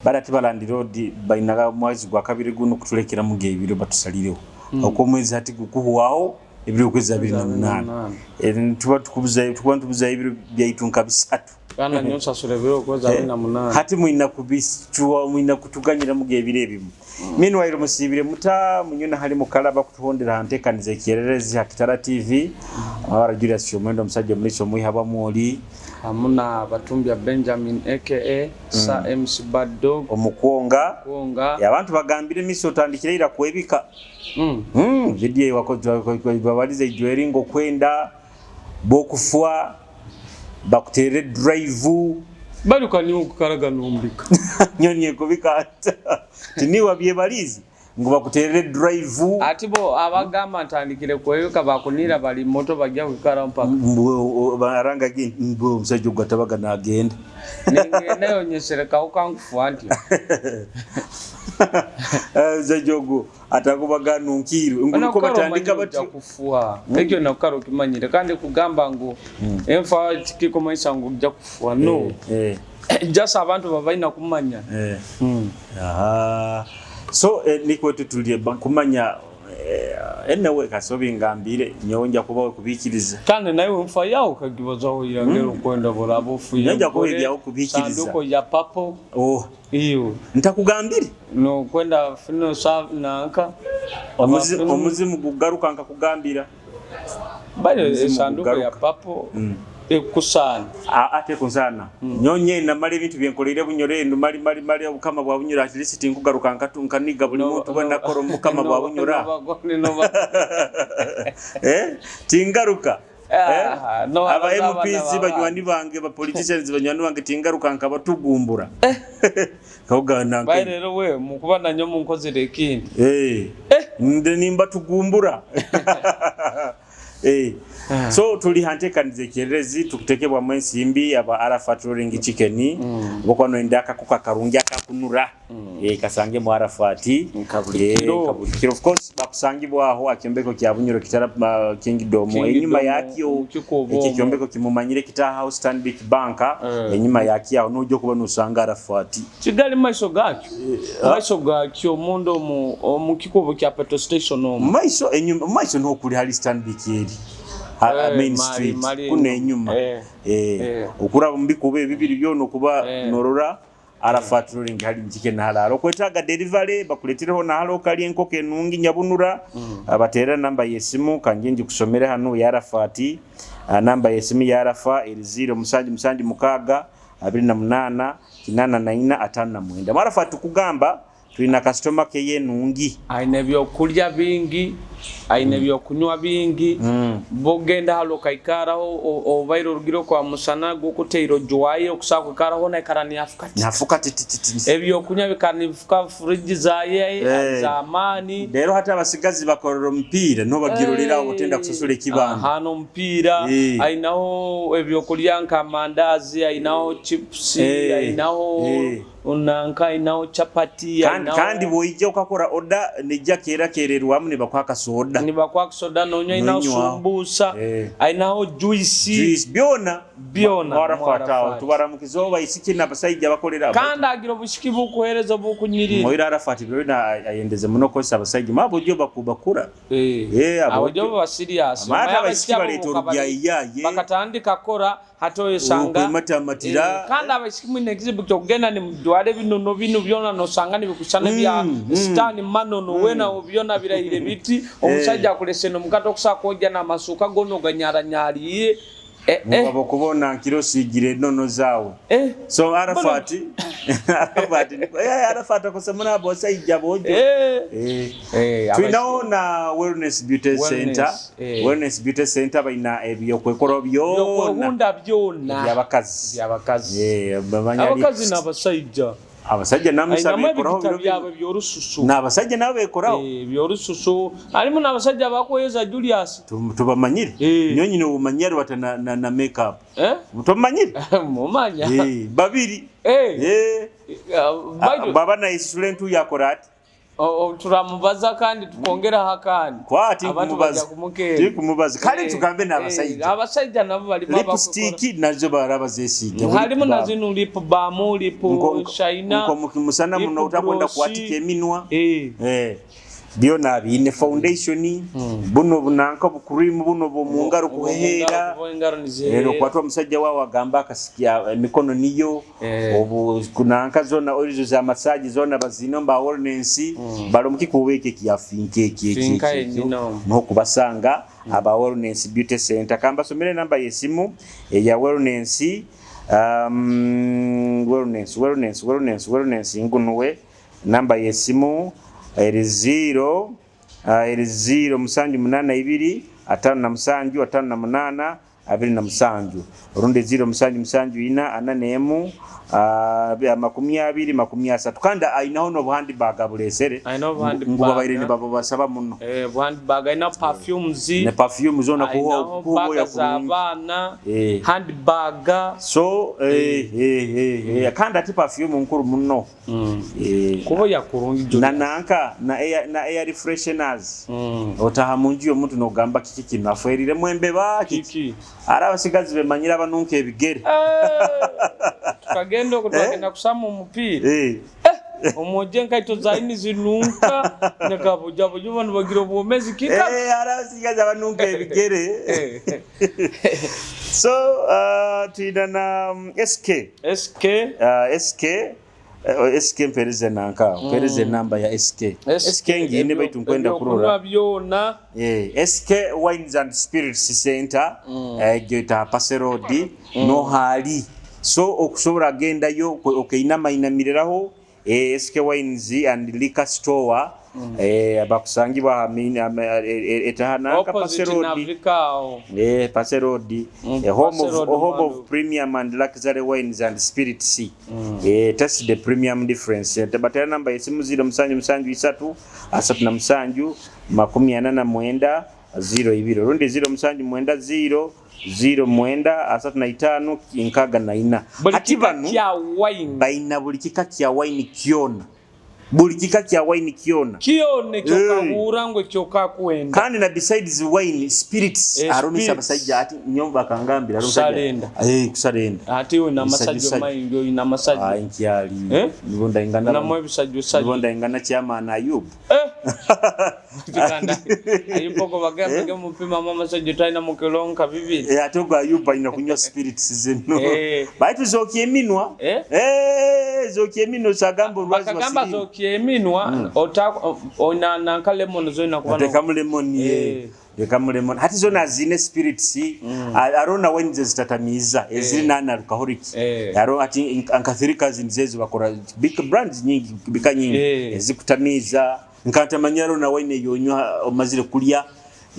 barati balandi road bainaga mwezi gwa kabiri guno kutulekera mu gebiro batusalireho uko mwezi ati gukuhuwaho ebiro kwezi 28 tuba tukubuza ebiro byaitunka bisatu kana nyonsa solebero kwezi 28 hati muina kubisituwa muina kutuganyira mu gebiro ebimu meanwhile musibire muta munyona hali mukalaba kutuhondera hantekanize kyererezi hakitara TV awara Julius Shomendo musajja muliso muihaba mwoli amuna batumbya Benjamin aka Sa MC Bad omukonga yabantu bagambire miso tandikira kwebika video wakoze babalize ijweringo kwenda bokufwa bakutere drive baluka ni ukaraga numbika nyonye kubika tiniwa byebalizi ngo bakutere drive atibo abagamba ntandikire kwebika bakunira bali moto bajja kwikara mpaka baranga mbo musajja gwatabaga nagenda nayo nyesereka ukankufu anti zajogo atakubaga nunkiru nguko batandika bati kufuwa ekyo nakaro kimanyire kandi kugamba ngo emfa tikiko maisa ngo kujja kufuwa no just abantu babaina kumanya aha so niko tutulie kumanya enewe kasobi ngambire nyonja kuba kubikiriza kandi nayo mfa yawo kagibazaho irangero kwenda borabo fuye nyonja ko ibya kubikiriza sanduko ya papo iyo ntakugambire no kwenda fino sa nanka omuzimu kugaruka nkakugambira bale sanduko ya papo ekusana ate kusana nyonye na mali bintu byenkolere bunyore ndo mali obukama bwa bunyora at least tinkugaruka nkaniga buli muntu bwana koro mukama bwa bunyora tingaruka no aba MPs banywani bange ba politicians banywani bange tingaruka nkabatugumbura kogana nka rero we mukubana nyo munkozere kindi nde nimba tugumbura so tuli hantekanize kyerezi tukutekebwa mwensimbi aba Arafat rolling chicken bokwano ndaka kukakarungi akakunura kasange mu Arafati kabukiro of course bakusangibwa aho akyembeko kya bunyoro kitara Kingdom enyuma yakyo iki kyombeko kimumanyire kita house Stanbic Bank enyuma yakyo nojo kuba nusanga Arafati kigali maiso gakyo mundo mu kikubo kya petrol station maiso enyuma maiso no kuli hali Stanbic yeri Main Street kuna enyuma ukura mbikube bibiri byono kuba norora Arafat rolling hali njike na halalo kwetaga delivery bakuletiraho na halo kali enkoko enungi nyabunura abatera namba yesimu kanjenji kusomere hano ya Arafati namba yesimu ya Arafa 0 mukaga 28 894 Arafat kugamba tulina customer ke yenungi aine byo kulya bingi aine byo kunywa bingi bogenda halo kaikaraho obairo rugiro kwa musana gukuteiro jwaye okusaka karaho na karani afuka ebyo kunywa bikani fuka fridge zaye zamani rero hata abasigazi bakorora mpira no bagirolera obutenda kusosole kibanda hano mpira ainaho ebyo kulya nka mandazi ainaho chips ainaho unanka inaho chapati kandi boije ukakora order nejja kererwa amune bakwaka soda ni bakwaka soda nonyo inaho sumbusa ainaho juice byona Arafata tubaramukizo bayisiki nabasayija bakolera kandi agiro bushiki bukuhereza bukunyirira moira Arafati byona ayendeze muno ko sabasayija mabujyo bakubakura abujyo ba serious mara basiki baleto byayiyaye bakatandika kora hatoye sanga matira kandi abashiki mu exhibit kugenda ni mdware binono binu byona no sanga ni bikushana bya stand manono wena obyona birahire biti omusajja kuleseno mukato kusakojja na masuka gono ganyara nyaliye mugabo kubona nkiro sigire nono zawo so Arafati Arafati kosemuna bosa ijaboje tunaona wellness beauty center baina ebyo kwekoro byona byabakazi abakazi nabasajja abasajja namusabe koraho byorususu nabasajja nabe koraho byorususu alimu nabasajja bakoyeza Julius tubamanyire nyonyine ubumanyire watana na makeup mutomanyire mumanya babiri baba na isulentu yakorati turamubaza kandi tukongera hakandi kwati kumubaza kale tugambe abasajja nabo bali lipstick nazo barabazesiga harimo nazino lip balm lip shiner nko musana muno utakwenda kwatika eminwa byona bine foundation buno bunanka bukurimu buno bomungaro kuhera rero kwatwa musajja wawe agamba akasikia emikono niyo obu kunanka zona orizo za massage zona bazino mba wellness balo mukikubeke kiafinke no kubasanga aba wellness beauty center kamba somere namba yesimu ya wellness wellness ingunwe namba yesimu eri 0 musanju munana ibiri atano na musanju atano na munana abiri na musanju urundi 0 musanju ina ananemu makumi abiri makumi asatu kanda ainaho no buhandi bagabulesere nguba bayire ne babo basaba muno buhandi baga ina perfumes ne perfume zona kuho ya kubana handbag so kanda ti perfume nkuru muno kubo ya kurungi nananka na air refresheners otahamunji omuntu no gamba kiki kino aferire mwembe baki arabasigazi bemanyira abanunka ebigere tukagenda kutwagenda kusama umupira omoje nkaito zaini zinunka nakabuja bujuba nbagira obumezi kika arabasigazi abanunka ebigere so tidana SK mpereze nanka mpereze namba ya SK ngine baitu nkwenda kurura byona SK Wines and Spirits Center geta Paserodi no hali so okusobora genda yo okeinama inamiriraho SK Wines and Liquor Store abakusangibwa etahana ka Paserodi Paserodi home of premium and luxury wines and spirits that's the premium difference tabatera namba yesimu 0 musanju 3 asatu na musanju 89 02 rundi 0 musanju 0 0 asatu na 5 inkaga na 4 ati banu baina bulikika kya wine kiona bulikika kya wine kione kyokahurangwe kyoka kwenda kandi na besides wine spirits arumisa basajja ati nyomba kangambira rusalenda kusarenda ati we na masajjo mayingo ina masajjo inkyali nibonda ingana na mwe bisajjo sajjo nibonda ingana chama na Ayub tikanda ayipoko bagamba mupima mama masajjo taina mukelonka bibiri atogo Ayub ina kunywa spirits zeno baitu zokiyeminwa zokiyeminwa sagambo rwazi wasiri kieminwa ona nanka lemon zona kubana ateka lemon hati zona zine spirits arona when zitatamiza ezili nana alcoholic aro ati ankathirika zinzezo bakora big brands nyingi bika nyingi ezikutamiza nkatamanyaro na wine yonywa omazire kulya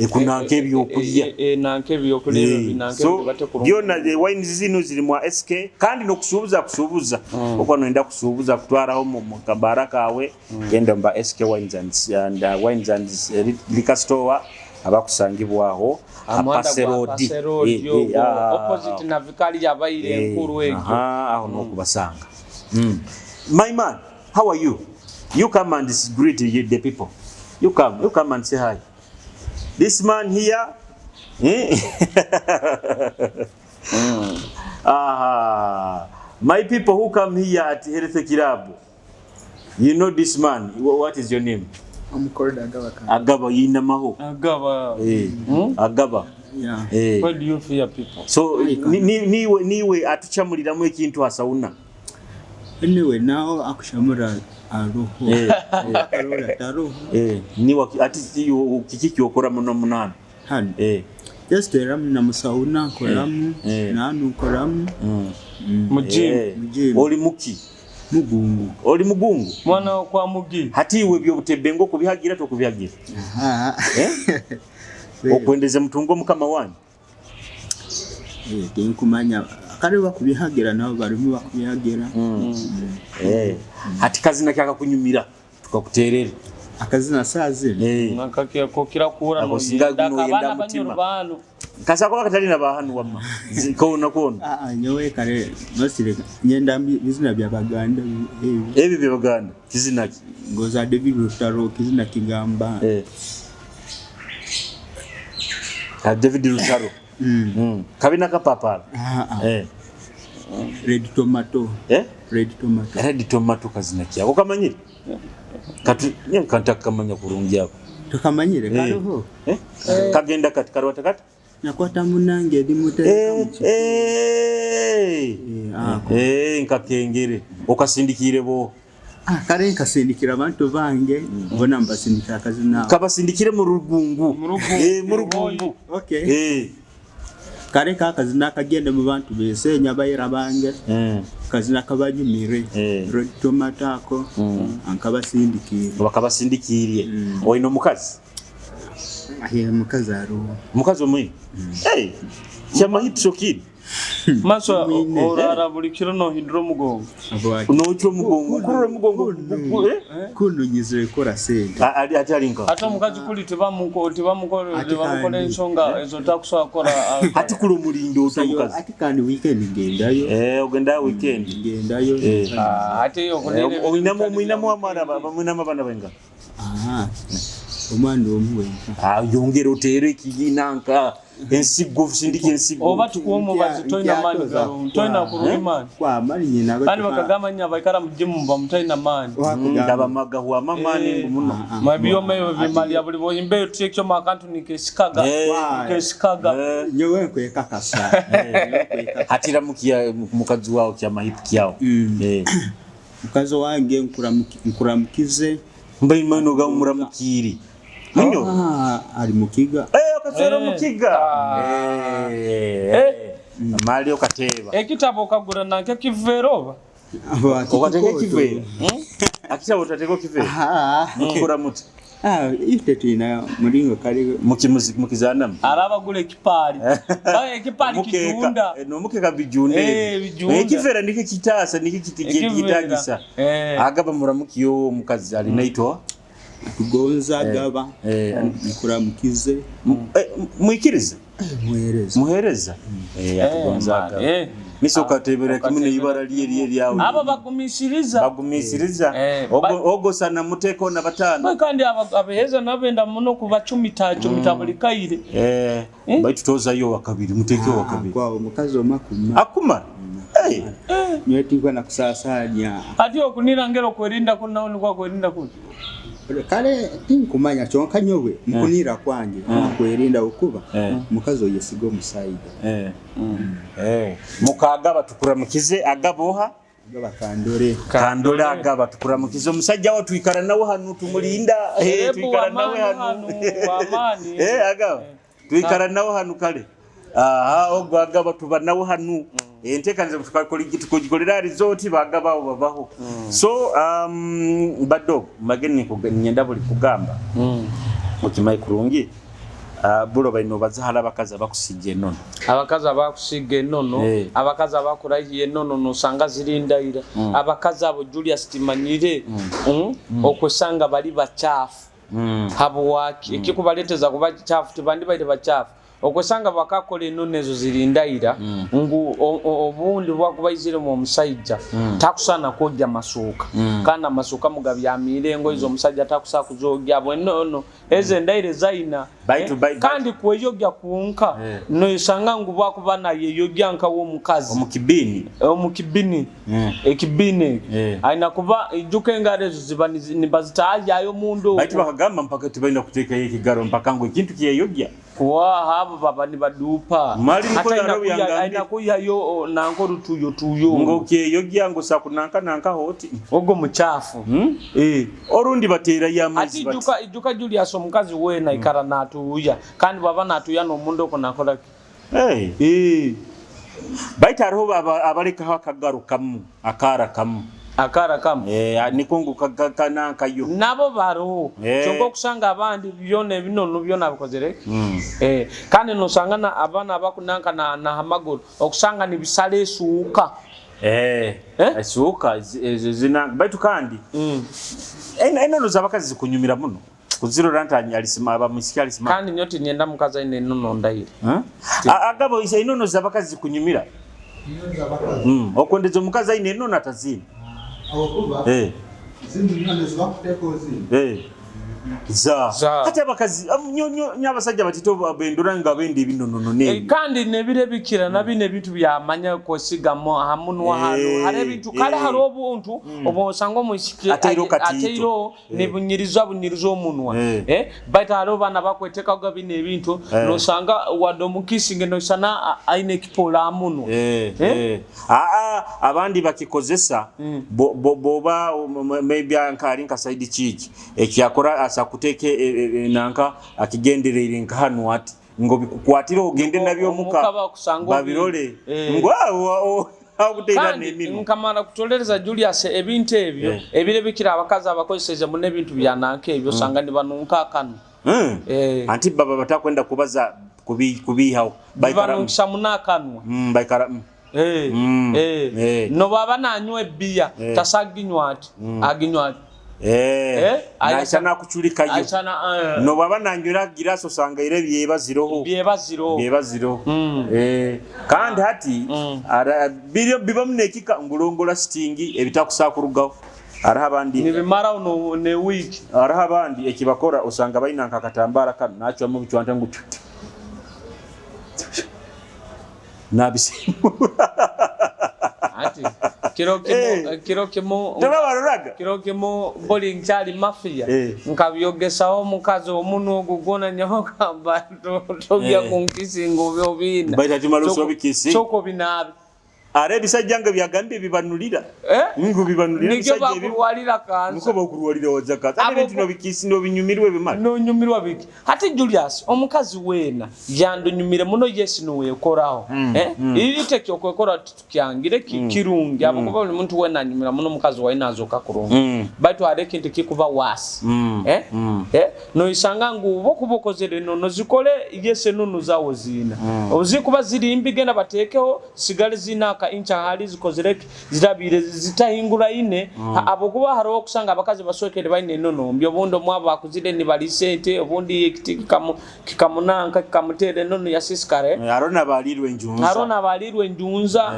kuna nkebyo kulya nankebyo kulya binanke batekuru byona the wine zino ziri mwa SK kandi no kusubuza uko noenda kusubuza kutwaraho mu kabara kawe genda mba SK Wines and Liquor Store abakusangibwaho Paserodi opposite na vikali yabaire nkuru ege aho no kubasanga my man how are you come and greet the people you come and say hi. This man here, my people who come here at Health Club, you know this man. What is your name? I'm called Agaba. Agaba, Inamaho. Agaba. Agaba. Yeah. Why do you fear people? So, niwe atuchamuliramu ekintu asauna. Anyway, now akushamura aruho. Aruho. Niwa ati kikiki okora muno munana. Han. Just ramu na musauna koramu, nanu koramu. Mujim. Oli muki. Mugungu. Oli mugungu. Mwana kwa mugi. Hati iwe byo butebengo kubihagira to kubihagira. Okwendeze mtungo mukama wanyu. Tinkumanya kare bakubihagira nabo barimo bakubihagira. Hati kazina kyaka kunyumira tukakuterera. Akazina sazi. Nakakiya kokira kura no ndakabana banyurubano. kasako bakatali nabahanu wamma kona nyowe kare nosireka nyenda bizina bya baganda ebi bya baganda kizina ngoza David Rutaro kizina kigamba David Rutaro kabina kapapala Red Tomato Red Tomato kazina kyako kamanyire kati nyankantaka kamanya kurungi yako tukamanyire kariho kagenda kati karwata kati nakwata munange ndi muteka nkakengere okasindikire bo kare nkasindikira abantu bange mbona mbasindikira akazina kabasindikire mu rugungu mu rugungu kare kakazina kagenda mu bantu bese nyabayira bange kazina kabanyumire Red Tomato ako ankabasindikire bakabasindikiriye oyino mukazi mukazi aro mukazi omwe cyama hitso kid maso orara buri kiro no hindro mugongo kurora mugongo kuno nyizire kora senda ati alinka hata mukazi kuli tibamukole ensonga ezo takuswa kora ati kulo mulindo otamukazi ati kandi weekend ngendayo ogenda weekend ngendayo ati yo kunene mwinamo amara mwinamo bana benga omwana omwe yongera otere kiginanka ensigo sindiki ensigo oba tukuomo bazitoina mani garo toina kurumani kwa mani nyina kandi bakagama nya baikara mujimu ba mutaina mani ndaba magahu amamani muno mabiyo meyo bimali abuli bo imbe tuyekyo makantu nikesikaga nyowe kwekakasa hatira mukiya mukazi wao kya mahipu kyao mukazi wange nkuramukize mbayi mano ga muramukiri munyo ali mukiga okasero mukiga mali okateba ekitabo okagura nanke kivero okateke kivero akitabo tateko kivero mukura muti itetina mulingo kali mukizana araba gule kipari ekipari kijunda no mukeka bijunde ekivera ndike kitasa ndike kitagisa agaba muramukiyo mukazi ali naitwa kugonza gaba mukuramukize muikiriza muhereza atugonza gaba miso katebera kimune ibara liye yawe aba bagumisiriza ogo sana muteko na batana kandi abaheza nabenda muno kuba 10 buli kaire baitu toza yo wakabiri muteke wakabiri kwa mukazi akuma nyetikwa na kusasanya ati okunira ngero kwerinda kuna kwa kwerinda kuti kale tinkumanya chonka nyowe mukunira kwanje kwerinda ukuba mukazi oyesigo musaida mukagaba tukuramukize agaboha kandore agaba tukuramukize omusajja wa twikara nawe hanu tumulinda twikara nawe hanu amani agaba twikara nawe hanu kale ogwa agaba tuba nawe hanu entekanze tukakolera resort bagabaho babaho so bado mageni nyenda buli kugamba mukimayi kurungi bulo baino bazahala bakaza bakusije nono abakaza bakusige nono abakaza bakurahiye nono nosanga zirindaira abakaza abo Julius Timanyire okusanga bali bachafu habo waki ikikubaleteza kuba chafu tibandi baite bachafu okwesanga bakakole nonezo zirindaira ngu obundi bwakubayizire mu musajja takusana kojja masuka kana masuka mugabyamire ngo izo musajja takusa kuzogya bwenono eze ndaire zaina kandi kweyogya kunka no isanga ngu bwakubana yeyogya nka wo mukazi omukibini ekibini aina kuba ijuke ngarezo zibani nibazitaja ayo mundu baitu bakagamba mpaka tubaina kuteka yekigaro mpaka ngo ikintu kiyeyogya kwa habo baba ni badupa aina kuya yo nanko rutuyo ngo kiyeyogya ngo sakunanka hoti ogo muchafu orundi batera yamazi bati ati ijuka Julius omukazi wena ikara natuya kandi baba natuya no mundo konakola baita roho abaleka hakagarukamu akara kamu nikongo kakana kayo nabo baro chongo kusanga abandi byone binono byona bikozere kandi no sangana abana bakunanka na hamagoro okusanga ni bisale suuka suuka zina baitu kandi eno no zabakazi kunyumira muno kuziro rantanya alisima abamusiki alisima kandi nyoti nyenda mukaza ine nono ndaire agabo isa inono zabakazi kunyumira okwendezo mukaza ine nono atazina zindi nyane zibakuteko zindi za hata bakazi nyabasajja batito babendura nga bende binonono ne kandi nebire bikira nabine bintu byamanya ko sigamo hamunwa hano hare bintu kale haro obuntu obosango musiki atero nebunyirizwa omunwa bata haro bana bakweteka ga bine bintu nosanga wadomukisinge no sana aine kipola amunwa abandi bakikozesa boba maybe ankari nkasaidi chiki ekyakora asakuteke nanka akigenderere nkahanu ati ngo bikukwatira ogende nabyo muka babirole ngwawo akutera nemino nkamara kutolereza Julius ebintu ebyo ebire bikira abakazi abakozeseze mu nebintu byananka ebyo sanga ni banunka kanu anti baba batakwenda kubaza kubihawo bayikaramisha munakanwa bayikara no baba nanywe bia tasaginywa ati aginywa ayachana kuchulika yo no baba nanjura giraso sanga ire byebaziro kandi hati ara biba munekika ngulongola stingi ebitakusakurugaho ara abandi nibimara no ne week ara abandi ekibakora usanga bayinanka katambara kan nacho mu bichwanta ngutu nabisimu ati kirokemo bowling chali mafia nkabyogesaho mukazi omuntu ogugona nyaho kamba tobya kunkisingo byo bina baita timaluso bikisi choko binabi are bisajjanga byagambe bibanulira ngo bibanulira bisajje bibalira kanza nuko bakuruwalira wajaka ate bitino bikisi no binyumirwe bimana no nyumirwa biki hati Julius omukazi wena yando nyumire muno Yesu no wekoraho irite kyokokora tukyangire kirungi abakuba buli muntu wena nyumira muno mukazi waina azoka kurungi batu areke nti kikuba wasi no isanga ngubo kubokozere no zikole Yesu no zawo zina obuzikuba ziri imbigenda batekeho sigale zina ka incha hali zikozereke zirabire zitahingura ine abokuba haro okusanga abakazi baswekere bayine nono mbyo bondo mwaba akuzide ni balisente obundi kikamunanka kikamutere nono yasiskare arona balirwe njunza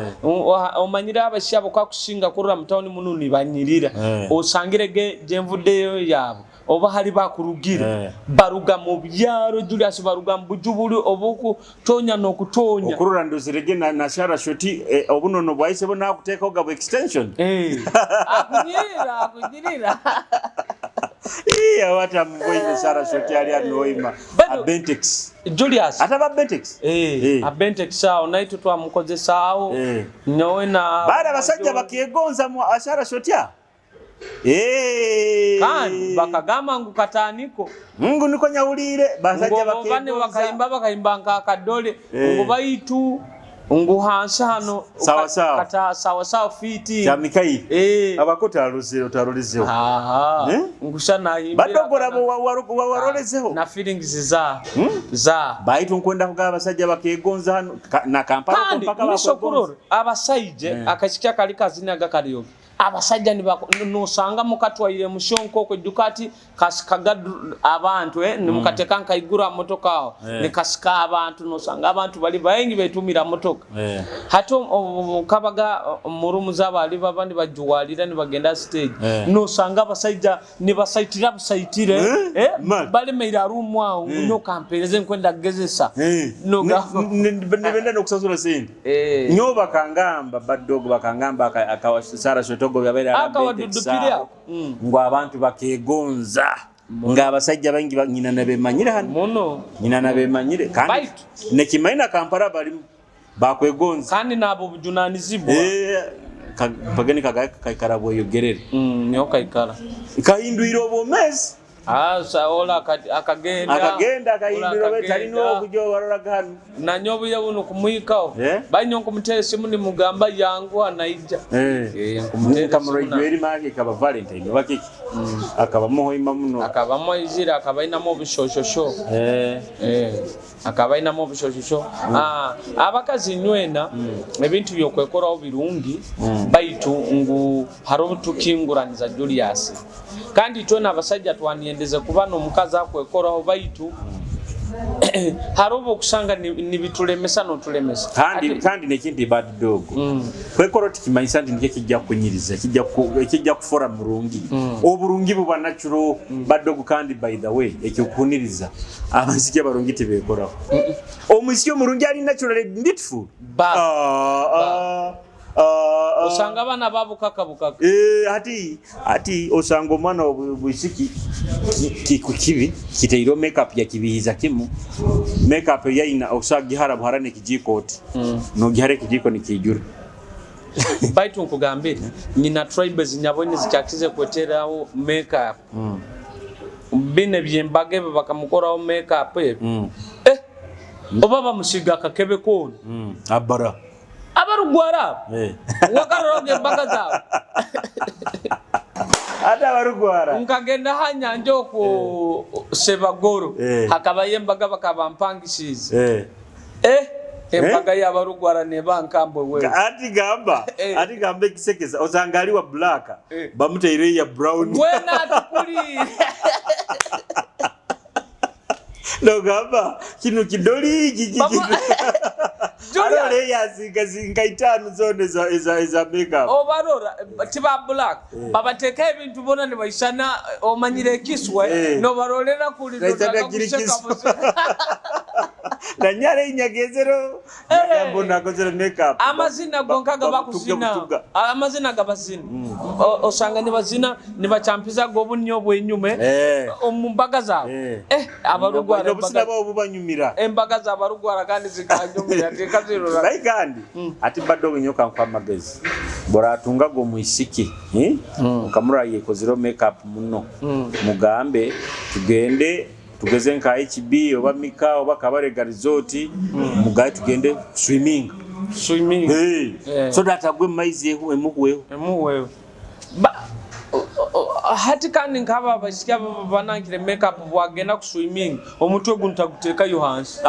omanyira abashabo kwa kusinga kurura mutawoni mununi banyirira osangirege jemvudeyo yabo oba hali bakurugira baruga mu byaro Julius baruga mbujubuli obuku tonya no kutonya okurura ndozirege na shara shoti obunono bwaise bona kuteka ogabo extension akugirira wata mboine shara shoti ali anoima Abentex Julius ataba Abentex Abentex sao naito twamukoze sao nyowe na baada basajja bakiyegonza mu ashara shoti kandi bakagama ngukataniko Mungu niko nyawulire basajja bakayimba nkakadole ngo bayitu nguhansa hano sawa fiti ya mikai abakota tarulizeho ngushana yimbira badogora warolezeho na feelings za bayitu nkwenda kugaba basajja bakegonza hano na Kampala mpaka bakogonza abasaije akashikia kali kazina gakariyo abasajja nosanga mukatwaire mushonko ko dukati kasikagadu abantu nimukateka nkayigura motoka aho nikasika abantu nosanga abantu bali bayengi betumira motoka hato kabaga murumuza bali babandi bajuwalira nibagenda stage nosanga abasajja nibasaitira busaitire bali meira room aho no kampeleze nkwenda gezesa noga nibenda nokusasula sente nyo bakangamba badog bakangamba akawasara shoto akawadudupiria ngo abantu bakegonza nga abasajja bangi nyina nabemanyire hano muno nyina nabemanyire kandi nekimaina Kampala bali bakwegonza kandi nabo bujunanizibwa pagani kagakara boyogerere nyo kaikara kahinduiro bomezi saola akagenda kayindiro betalino okujo waragano nanyobu yabuno kumwikao banyo kumutese muni mugamba yangu anaija kamuro eri mage kaba Valentine bakiki akaba mohoima muno akaba moizira akaba ina mo bishosho akaba ina mo bishosho abakazi nywena ebintu byokwekora birungi baitu ngu harobu tukinguraniza Julius kandi tona abasajja twani nyendeze kubana omukazi akwekoraho baitu harobo kusanga nibitulemesa no tulemesa kandi nekindi bad dog kwekoroti kimanyisa ndi kijja kunyiriza kijja kufora murungi oburungi buba natural bad dog kandi by the way ekyo kuniriza abasike barungi tebekoraho omusike murungi ali natural beautiful osanga bana babu kakabukaka ati osanga omwana obwisiki kibi kiteiro makeup ya kibihiza kimu makeup yaina osagihara buharane kijikoti no gihare kijiko nikijura baitu nkugambira nyina tribes nyabone zicyakize kweteraho makeup bine byembage bakamukoraho makeup oba bamushiga kakebe kono abara abarugwara wakaroge mbaga zawo ata barugwara nkagenda hanyanja ko Sebagoro hakaba yembaga bakabampangisize embaga y'abarugwara ne bankambwe we ati gamba kisekeza ozangali wa black bamuteire ya brown wena atukuli no gamba kino kidoli gigi Arole yazinga itanu zone za makeup. Barora tiba black. Baba teka ebintu bona ne bayishana omanyire kiswe no barolera kuli ndaka kusheka. Na nyare inyagezero yambona kozera makeup. Amazina gonkaga bakusina. Amazina gabazina. Osanga ni bazina ni bachampiza gobu nyobo enyume. Omumbaga zawo. Abarugwara basina babo banyumira. Embaga za barugwara kandi zikanyumira. Kandi ati bado nyoka kwa magezi bora atunga go muisiki ukamura yekozero makeup muno mugambe tugeze nka HB oba Mika oba Kabare resort mugaye tugende swimming so that agwe maize emuweho hati kandi nkaba bashika banangire makeup bwagenda ku swimming omutwe guntaguteka yohansi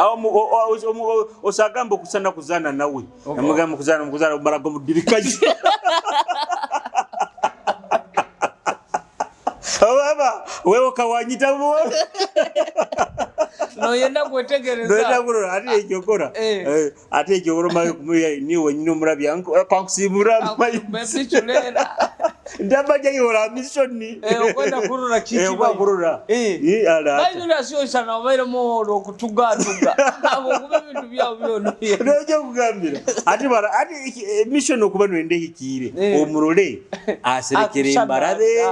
osagambo kusana kuzana nawe amugamba kuzana barago mudirikaje baba wewe kawanyita bo no yenda kwetegereza ati ekyo mayo kumuya niwe nyino murabi yanko kwakusimura mepichulera ndabaje yora mission okwenda kurura kichi kurura ala bayula sio sana obere mohoro kutugatunga abo kube bintu byabo byono nje kugambira ati mission okuba nwende hikire omurole aserekere mbarabe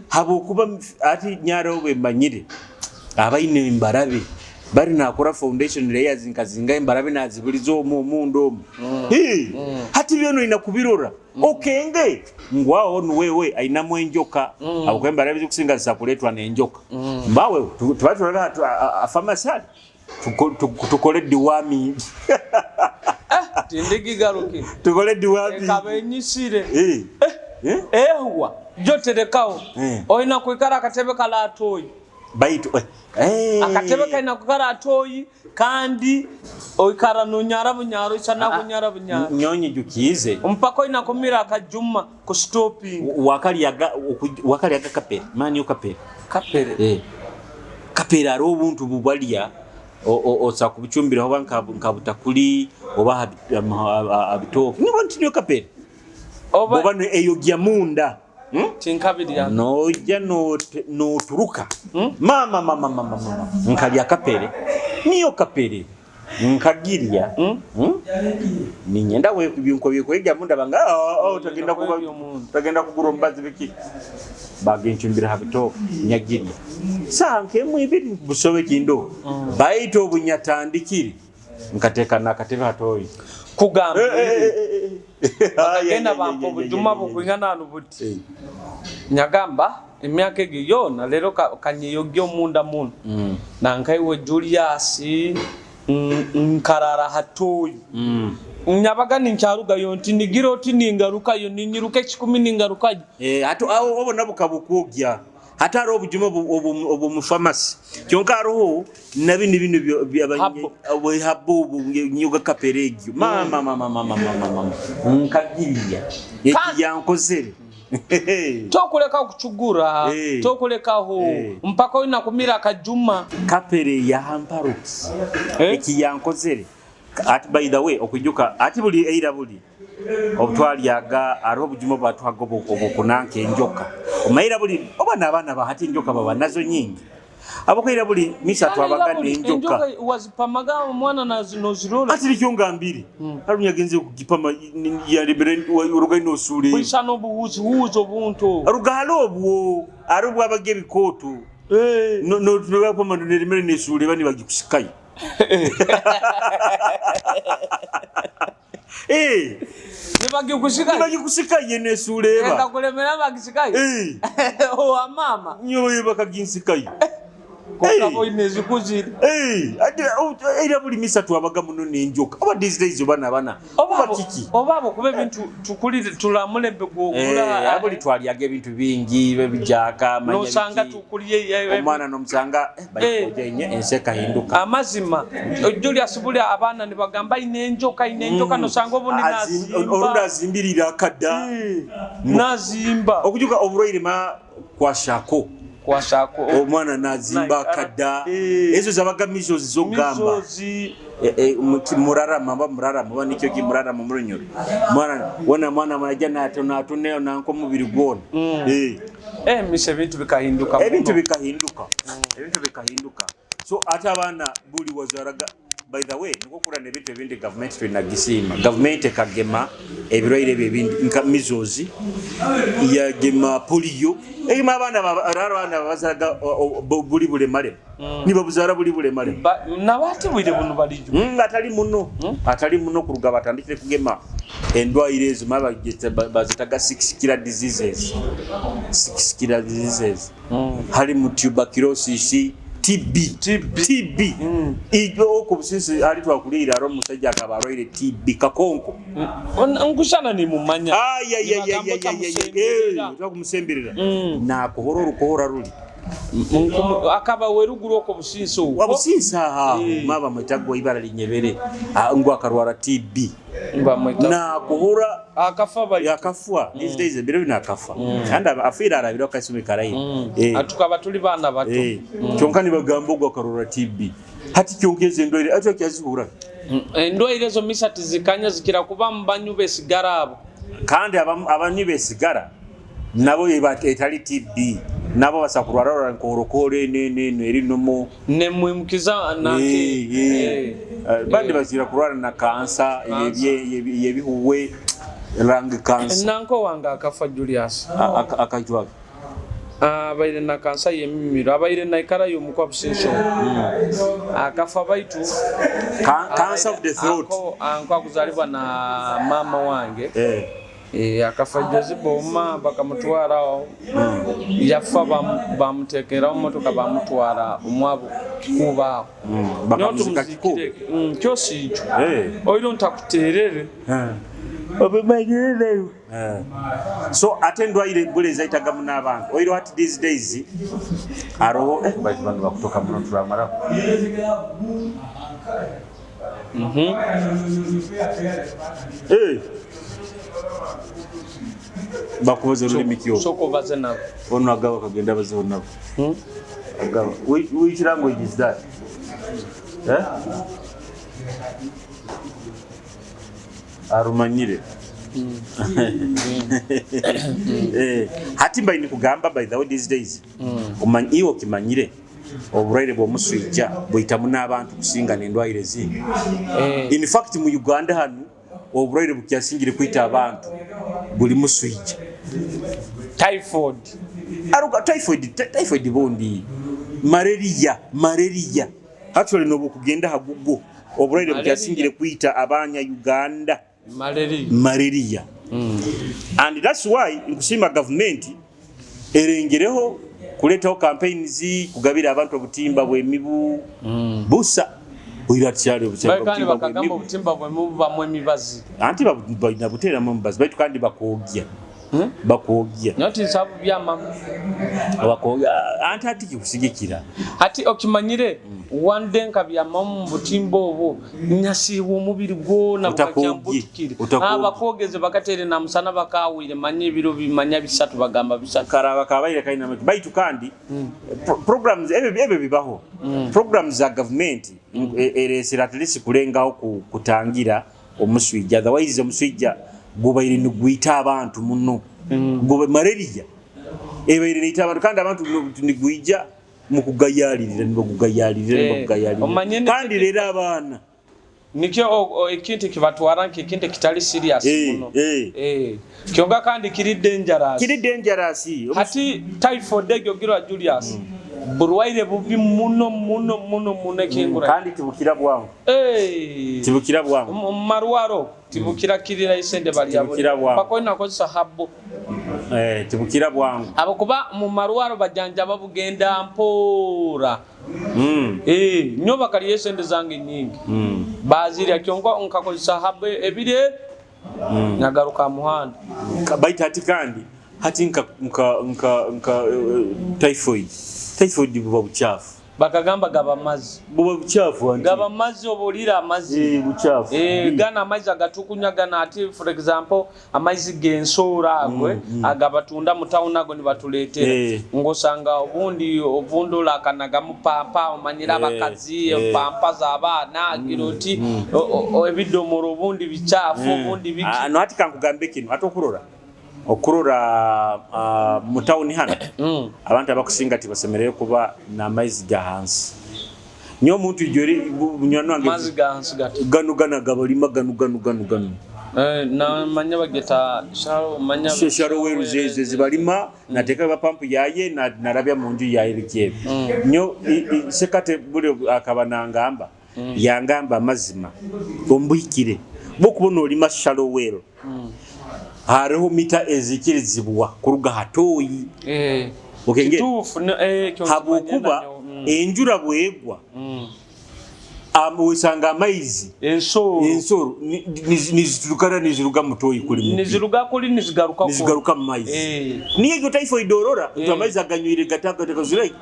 habo kuba ati nyaro we manyire abaine imbarabe bari nakora foundation layers nkazinga imbarabe nazibulizo omundo hati byono inakubirora okenge ngwao nuwewe aina mwenjoka abukwe imbarabe zikusinga zisakuletwa nenjoka mbawe tubatulaga afamasali tukole diwami tindigi garuki tukole diwami kabenyisire ehwa joterekao oina kwikara akatebe kala atoyi baitu akatebe kaina kukara atoyi kandi oikara no nyara bunyaro isana kunyara bunyaro nyonyi jukize mpako ina kumira akajuma ku stopping wakali kapere mani ukapere kapere aro ubuntu bubaliya osa kubichumbira ho bankabutakuli oba abitofu ni bantu nyo kapere oba no eyogya munda tinkabirya no ja no turuka mama nkali kapere niyo kapere nkagirya ni nyenda we byunko byekweja munda banga tagenda kugurombazi biki bagenchumbira habitofu nyagirya sanke mwibiri busobe kindo baito bunyatandikiri nkateka nakatebe hatoyi kugamba bagenda bampo bujuma bukwingana nubuti nyagamba emyaka egiyona lero kanyeyogyo munda muno nankaiwe Julius nkarara hatoyi nyabaga nincharuga yonti nigiro tiningaruka yo ninyiruke 10 ningaruka hatu obona bukabukugya hata aro bujuma obu mu pharmacy kyonka aro nabini bino byabanye abo habubu nyuga kaperegyo mama nkagiriya yankozere tokuleka okuchugura tokulekaho mpaka olina kumira akajuma kapere yamparuks ekiyankozere ati by the way okujuka ati buli eira buli obutwalyaga ariho obujuma bwatwaga obukunanka enjoka omaira buli abana bahati enjoka baba nazo nyingi abokaira buli misa twabaga n'enjoka wazipamaga omwana nazinozirora ati likyonga mbiri harunya genze kugipama ya libere uruga inosure kwisana obuhuzi obuntu arugalo obwo arubwo abage bikoto no tugapama nerimere nesure bani bagikusikaye Nibagikusikaye nesureba enda kulemera bagisikaye o mama nyoye bakaginsikaye kokabo inezi kuzira era buli misa twabaga muno n'enjoka oba these days bana obakiki obabo kube bintu tukulire tulamule begogula abuli twalyaga ebintu bingi bebijaka manya no sanga tukuliye omwana nomusanga bayijenye enseka hinduka amazima Julius buli abana nibagamba inenjoka no sanga obuni nazimba orudazimbirira akada nazimba okujuka oburoirema kwashako omwana nazimba kada ezo zabaga mizozi zogamba murarama nikyo kimurarama murunyoro mwana mwajja natoneo nanko mubiri gwona mise bintu bikahinduka ebintu bikahinduka so ate abana buli wazaraga by the way niko kura nebintu ebindi government twinagisima government kagema ebirwaire bibindi nka mizozi yagema polio egema abana bazaraga buli mare niba buzara buli mare nabati bwire bunu balijo atali muno kuruga batandikire kugema endwaire ezo bazitaga 6 killer diseases hali mu tuberculosis TB igwe okubusisi ali twakulira ro musajja akabarwaire TB kakonko ngushana ni mumanya twakumusembirira na kuhora ruli akaba weruguru okubusinso wabusinsa maba mwetagwa ibara linyebere ngwa karwara TB na kuhura akafwa these days biro binakafa anda afira arabiro kasumi karayi atukaba tuli bana bato kyonkani bagambo gwa karwara TB hati kyongeze ndwire atyo kyazihura ndwire zo misati zikanya zikira kuba mbanyu besigara abo kandi abanyu besigara nabo etali TB nabo basakurwara nkorokore eri nomo nemwimukiza nake bandi bazira kurwara na kansa yebihuwe lung cancer nanko wanga akafa Julius akajwa abaire na kansa yemimiro abaire na ikara yo mukwa businso akafa baitu cancer of the throat anko akuzalibwa na mama wange akafa jozi boma bakamutwara yafa bamutekera omotoka bamutwara omwabo kuba bakamuzikakiko kyosi oiro ntakuterere obemanyire so atendwa ile bule zaitaga munabantu oiro at these days aro bantu bakutoka muno turamara bakubaza ururimi kiyo soko baze nabo ono agaba kagenda baze nabo agaba which language is that arumanyire hati mba ni kugamba by the way these days umanyiwo kimanyire oburaire bwo muswijja boitamu n'abantu kusinga n'endwaire zindi in fact mu Uganda hanu oburaire bukyasingire kwita abantu buli muswijja typhoid bondi malaria actually no kugenda hagugo oburaire bukyasingire kwita abanya Uganda malaria and that's why nkusima government erengereho kuletaho campaigns kugabira abantu obutimba bw'emibu busa uyiratyali obutimba bw'emibu bamwe mibazi anti babina butera mu mbazi baitu kandi bakogya bakogya noti sabu bya mama abakogya antatiki kusigikira ati okimanyire wande nka bya mama butimbo obo nyasi omubiri gwo na bwakyambutikire abakogeze bakatere na musana bakawire manye biro bimanya bisatu bagamba bisatu karaba kabaire kaina baitu kandi programs ebe bibaho programs za government eresera tulisi kulengaho kutangira omuswijja otherwise omuswijja gobaire nigwita abantu munno gobe malaria ebaire nita abantu kandi abantu nigwija mukugayalirira kandi lera abana nikyo ekintu kibatwara nk'ekintu kitali serious muno kyonga kandi kiri dangerous hati typhoid egyogira Julius burwaire bubi muno kingura kandi tibukira bwangu tibukira bwangu marwaro tibukira kirira isende bali yabo bakoina kozesa habbo tibukira bwangu abakuba mu marwaro bajanja babugenda mpora nyo bakali yesende zange nyingi baziri akyongo nkakozesa habbo ebire nagaruka muhanda baita atikandi hati nka typhoid buba buchafu bakagamba gaba mazi buba buchafu anti gaba mazi obolira amazi buchafu gana amazi agatukunya gana ati for example amazi gensora agwe agabatunda mu town ago ni batuletera ngosanga obundula kanaga mu pampa omanyira bakazi pampa za abana giroti ebidomoro obundi bichafu obundi biki no ati kankugambe kino atokurora okurora mu town hano abantu abakusinga tibasemerere kuba na maize ga hansi nyo muntu ijori munyano wange maize ga hansi gati ganu gabalima ganu na manya bageta sharo weruze zibalima nateka bapampu yaye na rabya munju yaye likebe nyo sekate bule akabanangamba yangamba mazima ombuyikire bokubona olima sharo wero hariho mita ezikirizibwa kuruga hatoyi okenge habukuba enjura bwegwa usanga amaizi ensoro niziruga mutoyi kuli nizigaruka mu maizi niyo gyo typhoid orora amaizi aganyuire gatagatekazire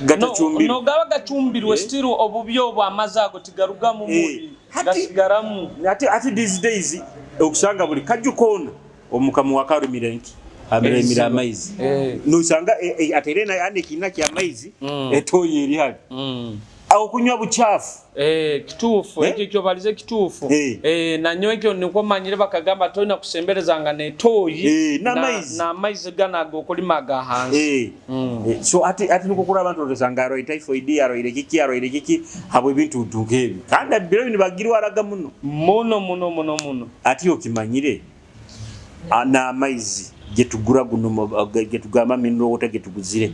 gatachumbirwe no gaba gachumbirwe still obubyo bwa amazago tigaruga mu muri gasigaramu ati these days okusanga buli kajukona omukamu wakaru mirenki amiremira amaizi nusanga aterena yane kinaki amaizi etoyi eri hali au kunywa buchafu kitufu ekyo balize kitufu nanyo ekyo niko manyire bakagamba toina kusemberezanga netoyi na maize gana gokolimaga hansi so ati niko kura abantu rozanga ro typhoid aro ile kiki habo bintu tungebi kandi biro ni bagirwa araga muno ati okimanyire na maize getugura guno getugama minro wote getuguzire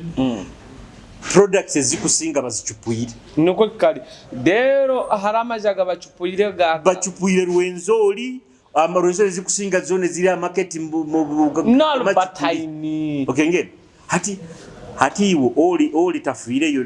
products zikusinga bazichupuyire nuko kali dero harama jaga bachupuyire bachupuyire ruwenzoli amaruwenzoli zikusinga zone ziri market no bataini okenge hati iwo oli tafire yo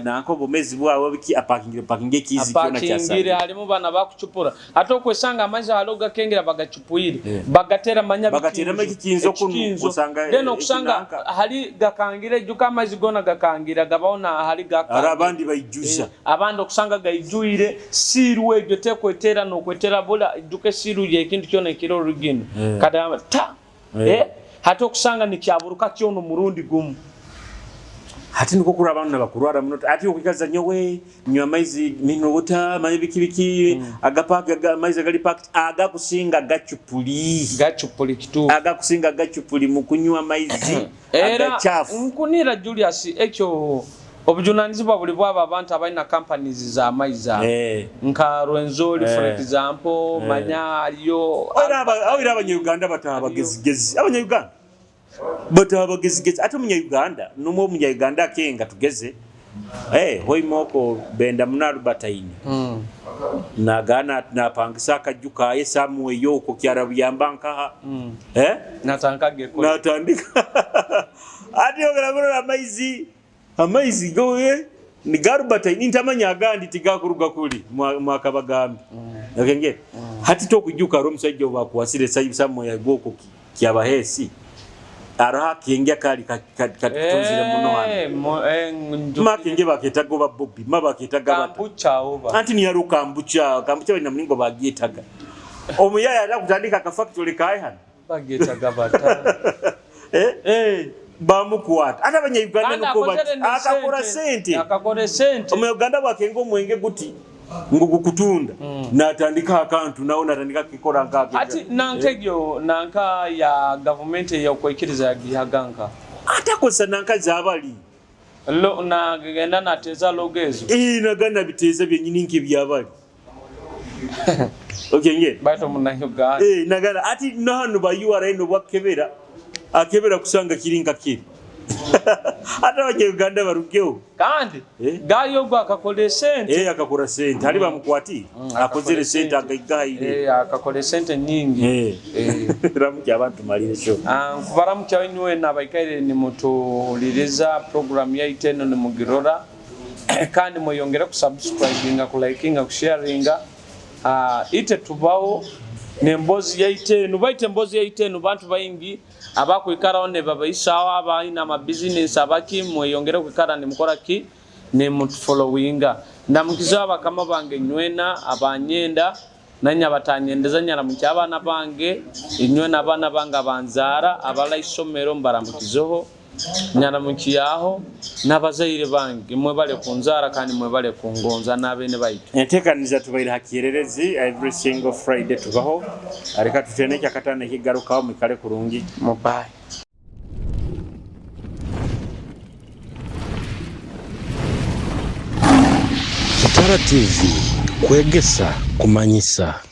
nako bomezi bwa biki apakinge kizi kyona cyasa apakingire harimo bana bakuchupura hato kwesanga amaje haloga kengera bagachupuyire bagatera manya bikinzo kusanga deno kusanga hali gakangire juka amazi gona gakangira gabaona hali gakangire abandi bayijusha abandi kusanga gayijuire sirwe gyo tekwetera no kwetera bola duke siru ye kintu kyona kiro rugino kada ta hato kusanga nikyaburuka kyono murundi gumu hati niko kura abantu nabakurwara muno ati okikaza nyowe nywa maizi minota mabikibiki agapaka maizi gali packed aga kusinga gachupuli kitu aga kusinga gachupuli mukunywa maizi aga chafu nkunira Julius ekyo obujunanizibwa buli bwaba abantu abalina companies za maiza nka Rwenzori for example manya aliyo awira abanyuganda batabagezigezi abanyuganda batabagezigezi ate umunyuganda numo umunyuganda kenga tugeze hoimoko benda munaru bataini nagana napangisa kajuka yesamwe yoko kyarabu yambanka natangage ko natandika ati ogera amaizi goye ni garubata intamanya agandi tigakuruga kuli mwakabagambi okenge hati tokujuka omusajja obakuwasire sayisamu yagoko kyabahesi araha kingia kali katutunzire muno wano makinge baketago ba Bobby mabaketaga bata kambucha oba anti ni yaruka kambucha bina mlingo bagietaga omuyaya ala kutandika ka factory kaihan bagietaga bata bamukwata ata banya Uganda nuko bati akakora sente omuyuganda bakengo mwenge guti ngugu kutunda natandika akantu nawo natandika kikora nkake ati nanka ya government ya kwekiriza ya gihaganka ata kosa nanka zabali lo na genda nateza logezo nagana biteza byenyini nke byabali okay nge baito munahyoga nagana ati nahano ba URA no bakebera akebera kusanga kiringa kiri ata baje Uganda barukeo kandi gayo gwa akakole sente akakora sente ali bamukwati akozere sente agaigahire akakole sente nyingi ramukya abantu malire sho kubaramukya wenwe nabaikaire ni mutuliriza program ya iteno ni mugirora kandi moyongera ku subscribinga ku likinga ku sharinga ite tubaho nembozi ya iteno baite mbozi ya iteno bantu bayingi abakwikara one babaishawa abaina ma business abaki mweyongere kwikara ni mukora ki ne mutfollowinga ndamukiza abakama bange nywena abanyenda nanya batanyendeza nyara mu cyabana bange inywena abana banga banzara abala isomero mbaramukizoho nyara mu kiyaho nabazayire bange mwe bale kunzara kandi mwe bale kungonza nabene bayito entekaniza tubaira hakiererezi every single Friday tubaho areka tuteneke akatane kigarukaho mikale kurungi mobile Kitara TV kwegesa kumanyisa.